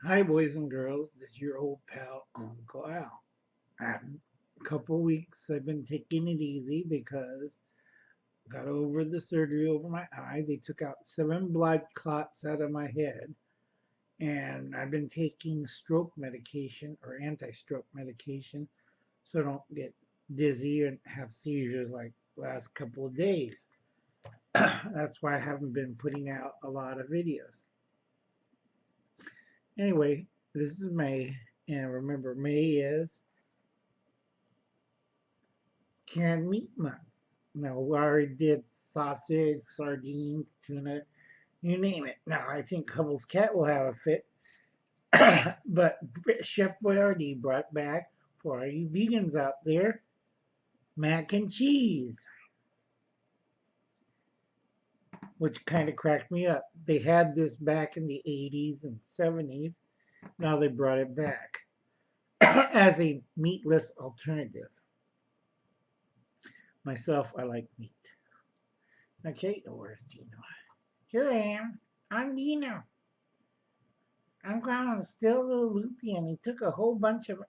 Hi, boys and girls. This is your old pal, Uncle Al. A couple weeks I've been taking it easy because I got over the surgery over my eye. They took out 7 blood clots out of my head, and I've been taking stroke medication or anti-stroke medication so I don't get dizzy and have seizures like last couple of days. That's why I haven't been putting out a lot of videos. Anyway, this is May, and remember, May is canned meat months. Now, we already did sausage, sardines, tuna, you name it. Now, I think Hubble's cat will have a fit. But Chef Boyardee brought back, for all you vegans out there, mac and cheese, which kind of cracked me up. They had this back in the 80s and 70s. Now they brought it back as a meatless alternative. Myself, I like meat. Okay, where's Dino? Here I am. I'm Dino. Uncle Alan's still a little loopy and he took a whole bunch of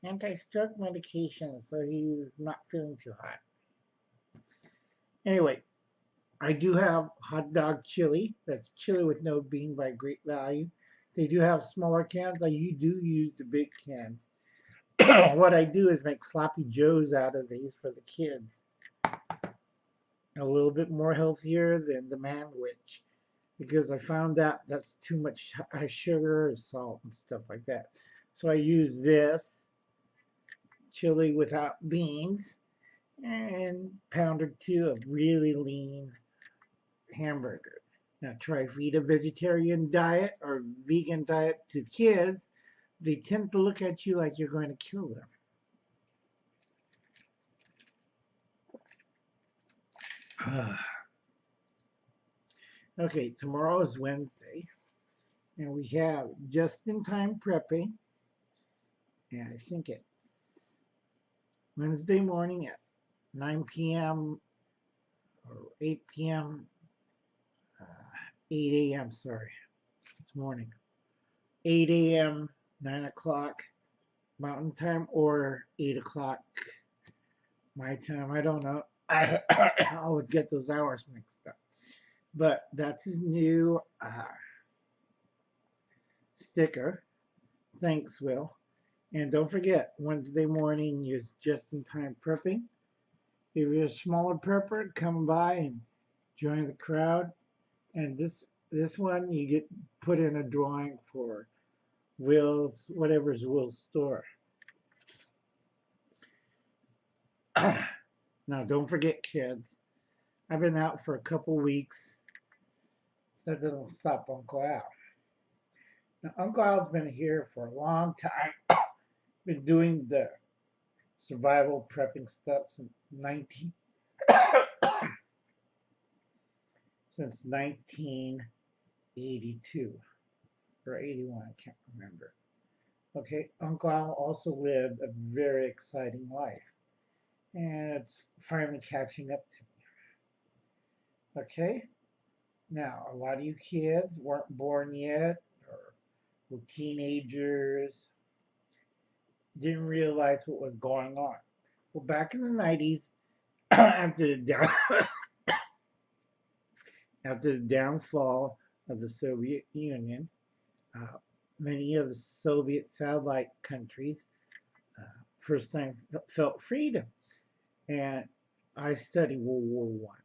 anti-stroke medications, so he's not feeling too hot. Anyway, I do have hot dog chili. That's chili with no bean by Great Value. They do have smaller cans. I do use the big cans. What I do is make sloppy joes out of these for the kids. A little bit more healthier than the manwich because I found out that's too much sugar, salt, and stuff like that. So I use this chili without beans and pound or two of really lean hamburger. Now try to feed a vegetarian diet or vegan diet to kids. They tend to look at you like you're going to kill them. Okay, tomorrow is Wednesday, and we have just-in-time prepping, and I think it's Wednesday morning at 9 p.m. or 8 p.m. 8 a.m. Sorry, it's morning. 8 a.m., 9 o'clock Mountain Time, or 8 o'clock my time. I don't know. I always get those hours mixed up. But that's his new sticker. Thanks, Will. And don't forget, Wednesday morning is just in time prepping. If you're a smaller prepper, come by and join the crowd. And this one you get put in a drawing for Will's whatever's Will's store. Now don't forget, kids. I've been out for a couple weeks. That doesn't stop Uncle Al. Now Uncle Al's been here for a long time. Been doing the survival prepping stuff since 1982 or 81, I can't remember. Okay, Uncle Al also lived a very exciting life, and it's finally catching up to me. Okay, now a lot of you kids weren't born yet, or were teenagers, didn't realize what was going on. Well, back in the 90s, after after the downfall of the Soviet Union, uh, many of the Soviet satellite countries first time felt freedom. And I studied World War One.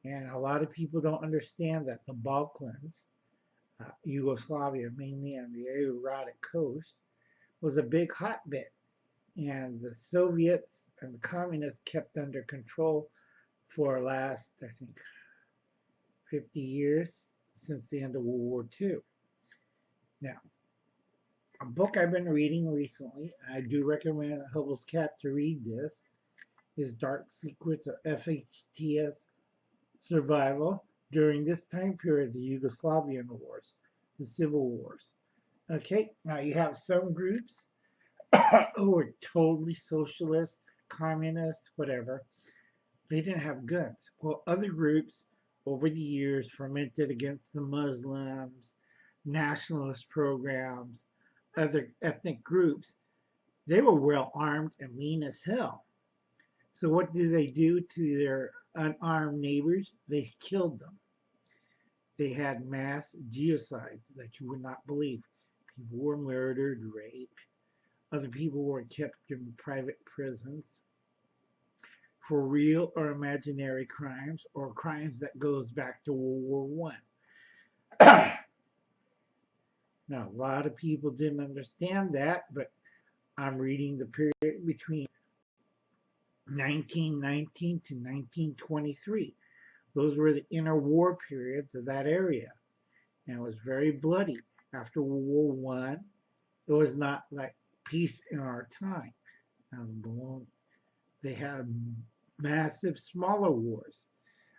And a lot of people don't understand that the Balkans, Yugoslavia, mainly on the Adriatic coast, was a big hotbed. And the Soviets and the communists kept under control for the last, I think, 50 years since the end of World War II. Now, a book I've been reading recently, I do recommend Hubble's Cat to read this, is Dark Secrets of FHTS Survival During This Time Period, the Yugoslavian Wars, the Civil Wars. Okay, now you have some groups who were totally socialist, communist, whatever. They didn't have guns. Well, other groups over the years fermented against the Muslims, nationalist programs, other ethnic groups, they were well armed and mean as hell. So what did they do to their unarmed neighbors? They killed them. They had mass genocides that you would not believe. People were murdered, raped. Other people were kept in private prisons for real or imaginary crimes or crimes that goes back to World War One. Now, a lot of people didn't understand that, but I'm reading the period between 1919 to 1923. Those were the interwar periods of that area, and it was very bloody. After World War One, it was not like peace in our time. They had massive smaller wars.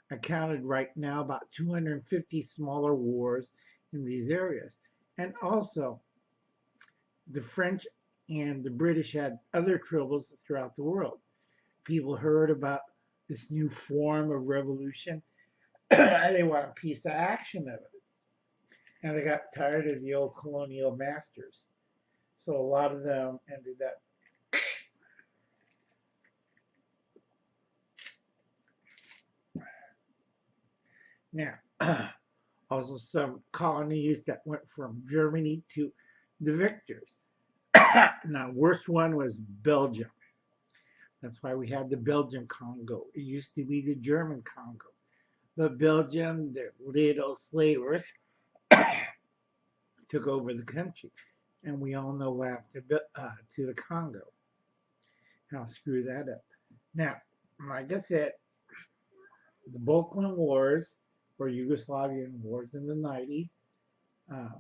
I counted right now about 250 smaller wars in these areas. And also, the French and the British had other troubles throughout the world. People heard about this new form of revolution. They want a piece of action of it. And they got tired of the old colonial masters. So a lot of them ended up now. Also, some colonies that went from Germany to the victors. Now, worst one was Belgium. That's why we had the Belgian Congo. It used to be the German Congo. But Belgium, the little slavers, took over the country. And we all know what happened to the Congo. And I'll screw that up. Now, like I said, the Balkan Wars or Yugoslavian wars in the 90s, uh,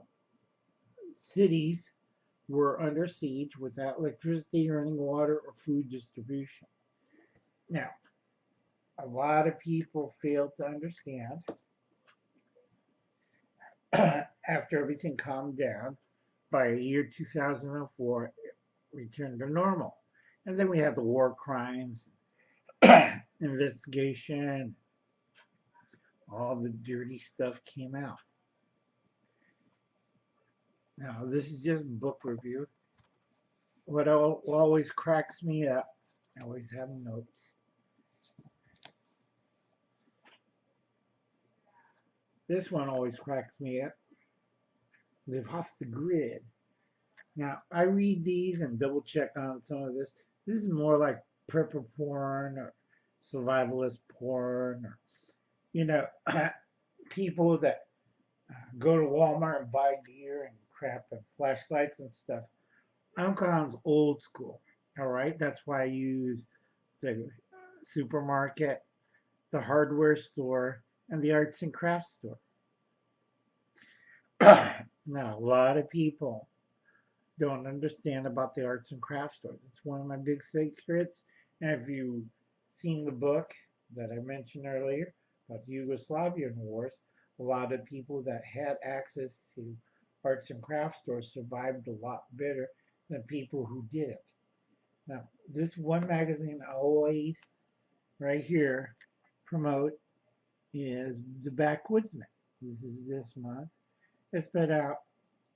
cities were under siege without electricity, running water, or food distribution. Now, a lot of people failed to understand after everything calmed down, by the year 2004, it returned to normal. And then we had the war crimes, investigation, all the dirty stuff came out. Now, this is just book review. What always cracks me up, I always have notes. This one always cracks me up. Live off the grid. Now, I read these and double check on some of this. This is more like prepper porn or survivalist porn or, you know, people that go to Walmart and buy gear and crap and flashlights and stuff. I'm calling it old school. All right. That's why I use the supermarket, the hardware store, and the arts and crafts store. Now, a lot of people don't understand about the arts and crafts store. It's one of my big secrets. And if you've seen the book that I mentioned earlier about the Yugoslavian wars, a lot of people that had access to arts and crafts stores survived a lot better than people who didn't. Now, this one magazine I always, right here, promote is The Backwoodsman. This is this month. It's been out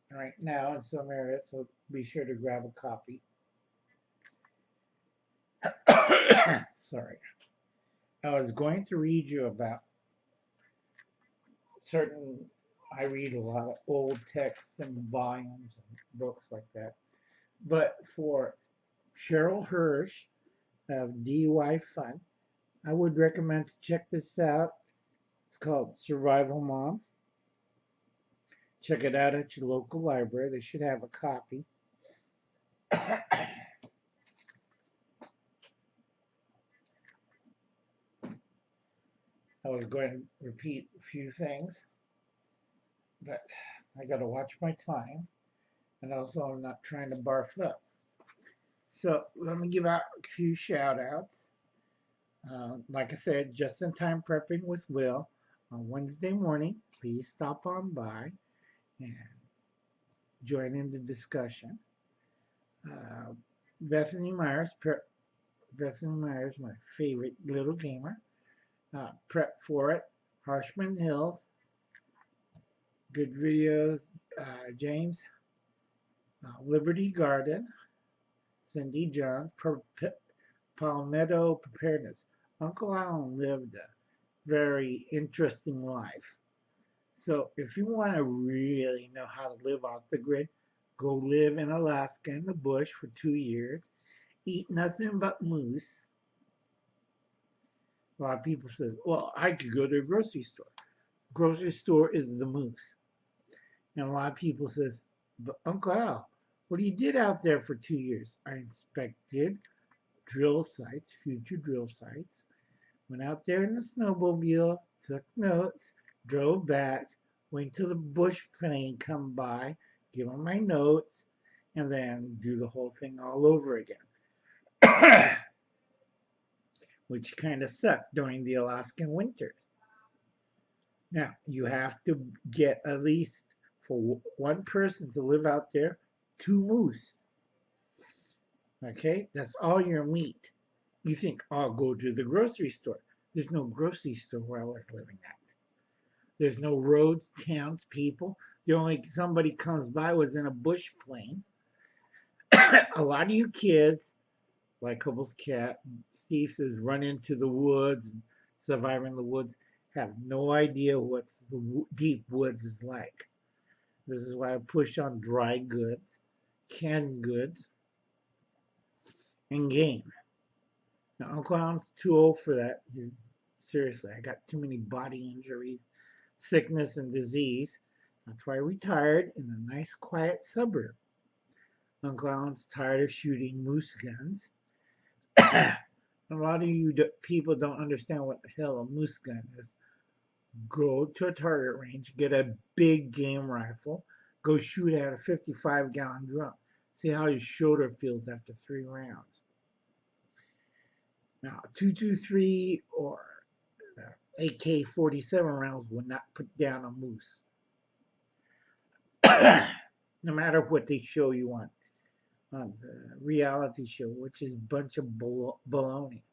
right now in some areas, so be sure to grab a copy. Sorry. I was going to read you about certain, I read a lot of old text and volumes and books like that. But for Cheryl Hirsch of DUI Fun, I would recommend to check this out. It's called Survival Mom. Check it out at your local library. They should have a copy. I was going to repeat a few things, but I got to watch my time, and also I'm not trying to barf up. So let me give out a few shout outs. Like I said, just in time prepping with Will on Wednesday morning. Please stop on by and join in the discussion. Bethany Myers, my favorite little gamer. Prep for it. Harshman Hills, good videos. James, Liberty Garden, Cindy John, Palmetto Preparedness. Uncle Alan lived a very interesting life. So if you want to really know how to live off the grid, go live in Alaska in the bush for 2 years, eat nothing but moose. A lot of people say, well, I could go to a grocery store. Grocery store is the moose. And a lot of people says, but Uncle Al, what you did out there for 2 years? I inspected drill sites, future drill sites, went out there in the snowmobile, took notes, drove back, wait till the bush plane come by, give them my notes, and then do the whole thing all over again. Which kind of sucked during the Alaskan winters. Now, you have to get at least for one person to live out there, 2 moose. Okay, that's all your meat. You think, I'll go to the grocery store. There's no grocery store where I was living at. There's no roads, towns, people. The only somebody comes by was in a bush plane. A lot of you kids, like Hubble's cat, Steve says, run into the woods, and survive in the woods, have no idea what the deep woods is like. This is why I push on dry goods, canned goods, and game. Now, Uncle Alan's too old for that. Seriously, I got too many body injuries, sickness, and disease. That's why I retired in a nice, quiet suburb. Uncle Alan's tired of shooting moose guns. A lot of you people don't understand what the hell a moose gun is. Go to a target range, get a big game rifle, go shoot at a 55-gallon drum. See how your shoulder feels after 3 rounds. Now, 223 or AK-47 rounds will not put down a moose. No matter what they show you on the reality show, which is a bunch of baloney.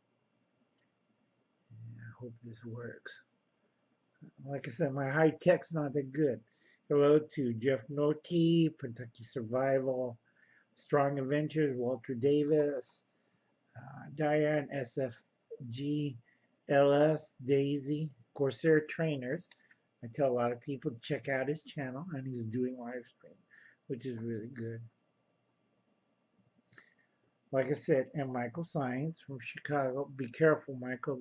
I hope this works. Like I said, my high tech's not that good. Hello to Jeff Norkey, Kentucky Survival, Strong Adventures, Walter Davis, Diane SFG, LS, Daisy, Corsair Trainers. I tell a lot of people to check out his channel, and he's doing live stream, which is really good. Like I said, and Michael Science from Chicago. Be careful, Michael.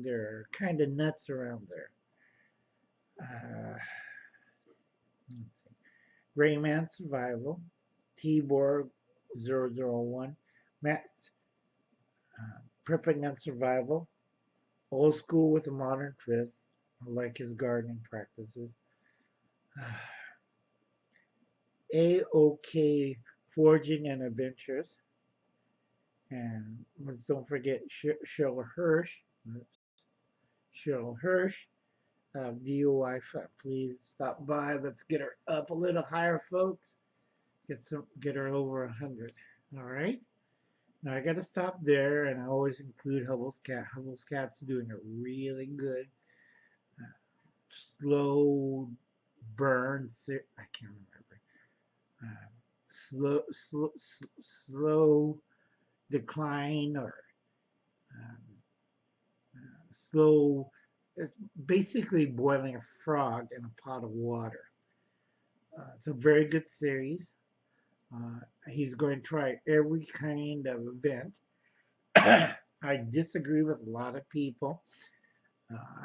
They're kind of nuts around there. Let's see. Rayman Survival, Tborg001, Matt's Prepping and Survival, Old School with a Modern Twist. I like his gardening practices. AOK Foraging and Adventures. And let's don't forget Cheryl Hirsch. Cheryl Hirsch. DOI, please stop by. Let's get her up a little higher, folks. Get her over 100. All right. Now I got to stop there, and I always include Hubble's cat. Hubble's cat's doing a really good slow burn. I can't remember. Slow decline or slow. It's basically boiling a frog in a pot of water. It's a very good series. He's going to try every kind of event. I disagree with a lot of people.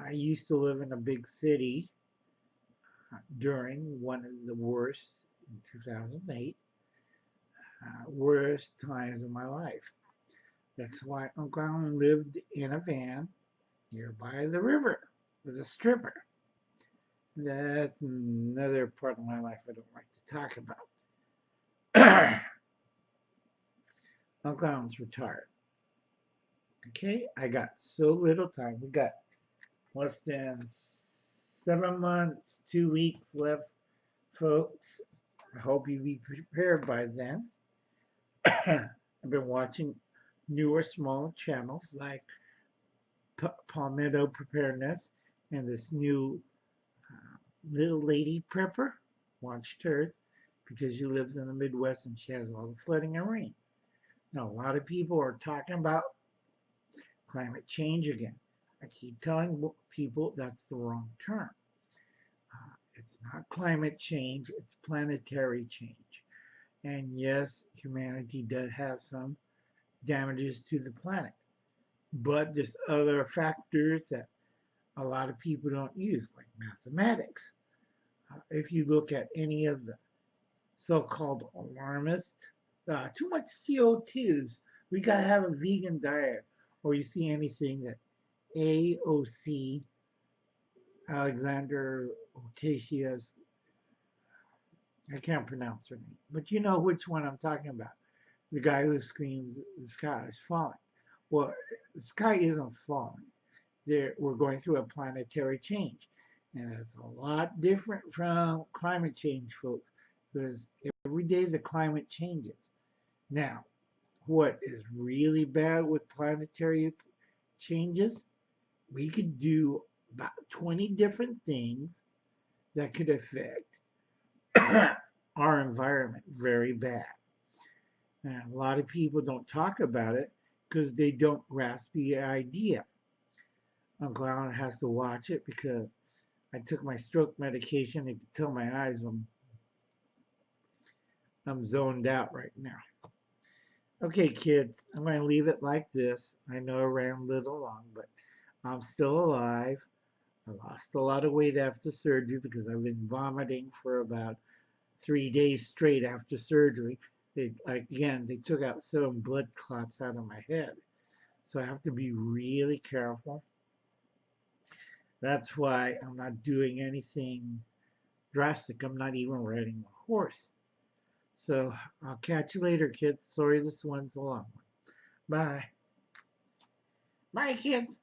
I used to live in a big city during one of the worst, in 2008, worst times of my life. That's why Uncle Alan lived in a van nearby the river with a stripper. That's another part of my life I don't like to talk about. Uncle Alan's retired. Okay, I got so little time. We got less than 7 months, 2 weeks left, folks. I hope you be prepared by then. I've been watching newer small channels like Palmetto Preparedness and this new little lady prepper. watched Earth because she lives in the Midwest and she has all the flooding and rain. Now, a lot of people are talking about climate change again. I keep telling people that's the wrong term. It's not climate change, it's planetary change. And yes, humanity does have some damages to the planet. But there's other factors that a lot of people don't use, like mathematics. If you look at any of the so-called alarmists, too much CO2s, we got to have a vegan diet, or you see anything that AOC, Alexander Ocasio, I can't pronounce her name, but you know which one I'm talking about. The guy who screams, the sky is falling. Well, the sky isn't falling. We're going through a planetary change. And it's a lot different from climate change, folks, because every day the climate changes. Now, what is really bad with planetary changes? We could do about 20 different things that could affect our environment very bad. And a lot of people don't talk about it because they don't grasp the idea. Uncle Alan has to watch it because I took my stroke medication. You can tell my eyes I'm zoned out right now. Okay, kids, I'm going to leave it like this. I know I ran a little long, but I'm still alive. I lost a lot of weight after surgery because I've been vomiting for about 3 days straight after surgery. They took out 7 blood clots out of my head. So I have to be really careful. That's why I'm not doing anything drastic. I'm not even riding a horse. So I'll catch you later, kids. Sorry this one's a long one. Bye. Bye, kids.